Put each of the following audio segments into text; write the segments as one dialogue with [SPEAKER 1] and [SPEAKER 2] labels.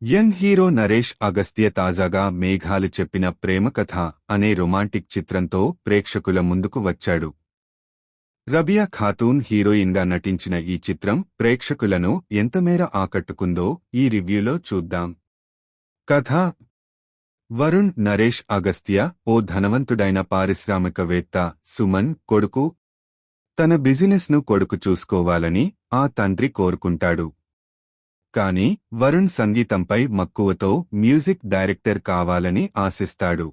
[SPEAKER 1] Young hero Naresh Agastya తాజాగా మేఘాలు చెప్పిన ప్రేమకథ అనే రొమాంటిక్ చిత్రంతో ప్రేక్షకుల ముందుకు వచ్చాడు. రబియా ఖాతూన్ హీరోయిన్గా నటించిన ఈ చిత్రం ప్రేక్షకులను ఎంతమేర ఆకట్టుకుందో ఈ రివ్యూలో చూద్దాం. కథ: వరుణ్ నరేష్ అగస్త్య ఓ ధనవంతుడైన పారిశ్రామికవేత్త సుమన్ కొడుకు. తన బిజినెస్ను కొడుకు చూసుకోవాలని ఆ తండ్రి కోరుకుంటాడు. కాని వరుణ్ సంగీతంపై మక్కువతో మ్యూజిక్ డైరెక్టర్ కావాలని ఆశిస్తాడు.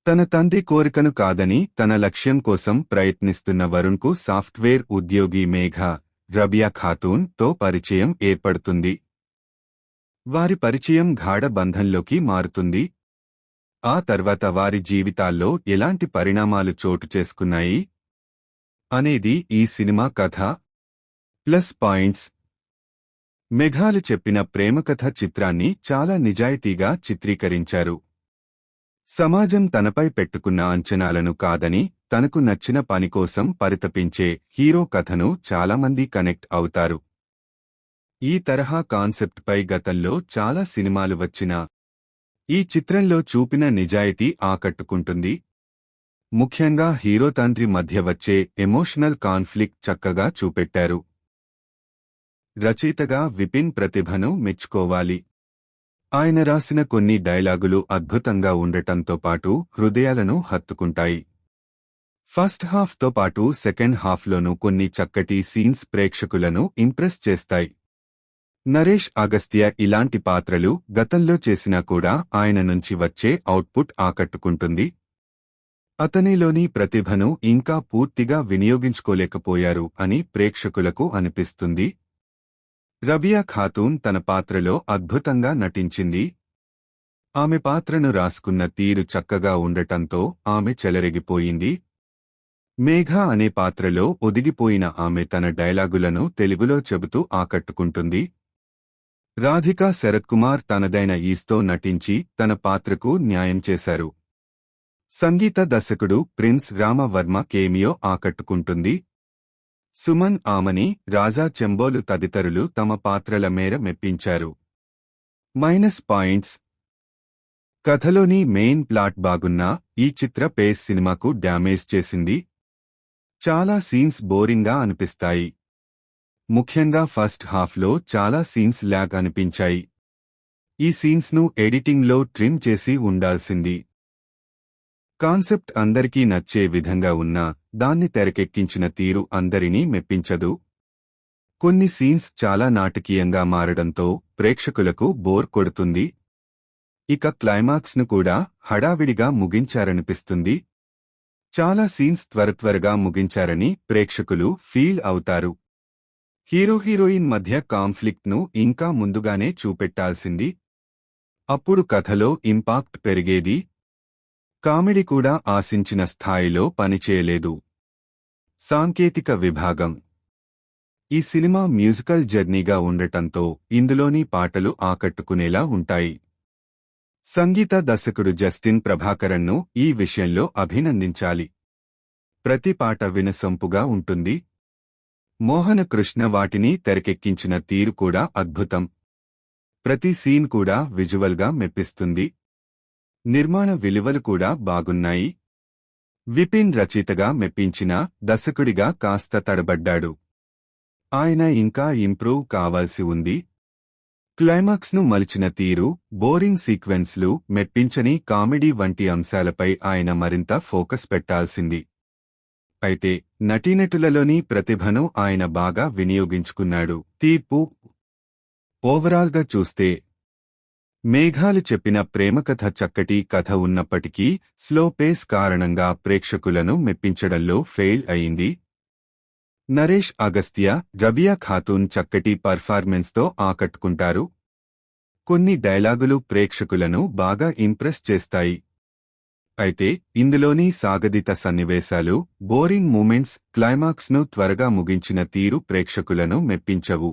[SPEAKER 1] తన తండ్రి కోరికను కాదని తన లక్ష్యం కోసం ప్రయత్నిస్తున్న వరుణ్కు సాఫ్ట్వేర్ ఉద్యోగి మేఘ, రబియా ఖాతూన్ తో పరిచయం ఏర్పడుతుంది. వారి పరిచయం గాఢ బంధంలోకి మారుతుంది. ఆ తర్వాత వారి జీవితాల్లో ఎలాంటి పరిణామాలు చోటు చేసుకున్నాయి అనేది ఈ సినిమా కథ. ప్లస్ పాయింట్స్: మేఘాలు చెప్పిన ప్రేమకథ చిత్రాన్ని చాలా నిజాయితీగా చిత్రీకరించారు. సమాజం తనపై పెట్టుకున్న అంచనాలను కాదని తనకు నచ్చిన పనికోసం పరితపించే హీరో కథను చాలామంది కనెక్ట్ అవుతారు. ఈ తరహా కాన్సెప్ట్పై గతంలో చాలా సినిమాలు వచ్చినా ఈ చిత్రంలో చూపిన నిజాయితీ ఆకట్టుకుంటుంది. ముఖ్యంగా హీరో తండ్రి మధ్య వచ్చే ఎమోషనల్ కాన్ఫ్లిక్ట్ చక్కగా చూపెట్టారు. రచయితగా విపిన్ ప్రతిభను మెచ్చుకోవాలి. ఆయన రాసిన కొన్ని డైలాగులు అద్భుతంగా ఉండటంతో పాటు హృదయాలను హత్తుకుంటాయి. ఫస్ట్ హాఫ్తో పాటు సెకండ్ హాఫ్లోనూ కొన్ని చక్కటి సీన్స్ ప్రేక్షకులను ఇంప్రెస్ చేస్తాయి. నరేష్ అగస్త్య ఇలాంటి పాత్రలు గతంలో చేసినా కూడా ఆయన నుంచి వచ్చే అవుట్పుట్ ఆకట్టుకుంటుంది. అతనిలోని ప్రతిభను ఇంకా పూర్తిగా వినియోగించుకోలేకపోయారు అని ప్రేక్షకులకు అనిపిస్తుంది. రబియా ఖాతూన్ తన పాత్రలో అద్భుతంగా నటించింది. ఆమె పాత్రను రాసుకున్న తీరు చక్కగా ఉండటంతో ఆమె చెలరెగిపోయింది. మేఘ అనే పాత్రలో ఒదిగిపోయిన ఆమె తన డైలాగులను తెలుగులో చెబుతూ ఆకట్టుకుంటుంది. రాధికా శరత్కుమార్ తనదైన ఈస్తో నటించి తన పాత్రకు న్యాయం చేశారు. సంగీత దర్శకుడు ప్రిన్స్ రామవర్మ కేమియో ఆకట్టుకుంటుంది. సుమన్ ఆమని, రాజా చెంబోలు తదితరులు తమ పాత్రల మేర మెప్పించారు. మైనస్ పాయింట్స్: కథలోని మెయిన్ ప్లాట్ బాగున్నా ఈ చిత్ర పేస్ సినిమాకు డ్యామేజ్ చేసింది. చాలా సీన్స్ బోరింగ్గా అనిపిస్తాయి. ముఖ్యంగా ఫస్ట్ హాఫ్లో చాలా సీన్స్ ల్యాగ్ అనిపించాయి. ఈ సీన్స్ను ఎడిటింగ్లో ట్రిమ్ చేసి ఉండాల్సింది. కాన్సెప్ట్ అందరికీ నచ్చే విధంగా ఉన్నా దాన్ని తెరకెక్కించిన తీరు అందరినీ మెప్పించదు. కొన్ని సీన్స్ చాలా నాటకీయంగా మారడంతో ప్రేక్షకులకు బోర్ కొడుతుంది. ఇక క్లైమాక్స్ను కూడా హడావిడిగా ముగించారనిపిస్తుంది. చాలా సీన్స్ త్వరగా ముగించారని ప్రేక్షకులు ఫీల్ అవుతారు. హీరో హీరోయిన్ మధ్య కాన్ఫ్లిక్ట్ను ఇంకా ముందుగానే చూపెట్టాల్సింది. అప్పుడు కథలో ఇంపాక్ట్ పెరిగేది. కామెడీ కూడా ఆశించిన స్థాయిలో పనిచేయలేదు. సాంకేతిక విభాగం: ఈ సినిమా మ్యూజికల్ జర్నీగా ఉండటంతో ఇందులోని పాటలు ఆకట్టుకునేలా ఉంటాయి. సంగీత దర్శకుడు జస్టిన్ ప్రభాకరన్ను ఈ విషయంలో అభినందించాలి. ప్రతి పాట వినసొంపుగా ఉంటుంది. మోహన కృష్ణ వాటిని తెరకెక్కించిన తీరు కూడా అద్భుతం. ప్రతి సీన్ కూడా విజువల్గా మెప్పిస్తుంది. నిర్మాణ విలువలు కూడా బాగున్నాయి. విపిన్ రచయితగా మెప్పించిన దర్శకుడిగా కాస్త తడబడ్డాడు. ఆయన ఇంకా ఇంప్రూవ్ కావాల్సి ఉంది. క్లైమాక్స్ను మలిచిన తీరు, బోరింగ్ సీక్వెన్స్లు, మెప్పించని కామెడీ వంటి అంశాలపై ఆయన మరింత ఫోకస్ పెట్టాల్సింది. అయితే నటీనటులలోని ప్రతిభను ఆయన బాగా వినియోగించుకున్నాడు. తీర్పు: ఓవరాల్గా చూస్తే మేఘాలు చెప్పిన ప్రేమకథ చక్కటి కథ ఉన్నప్పటికీ స్లో పేస్ కారణంగా ప్రేక్షకులను మెప్పించడంలో ఫెయిల్ అయింది. నరేష్ అగస్త్య, రబియా ఖాతూన్ చక్కటి పర్ఫార్మెన్స్తో ఆకట్టుకుంటారు. కొన్ని డైలాగులు ప్రేక్షకులను బాగా ఇంప్రెస్ చేస్తాయి. అయితే ఇందులోని సాగదీత సన్నివేశాలు, బోరింగ్ మూమెంట్స్, క్లైమాక్స్ను త్వరగా ముగించిన తీరు ప్రేక్షకులను మెప్పించవు.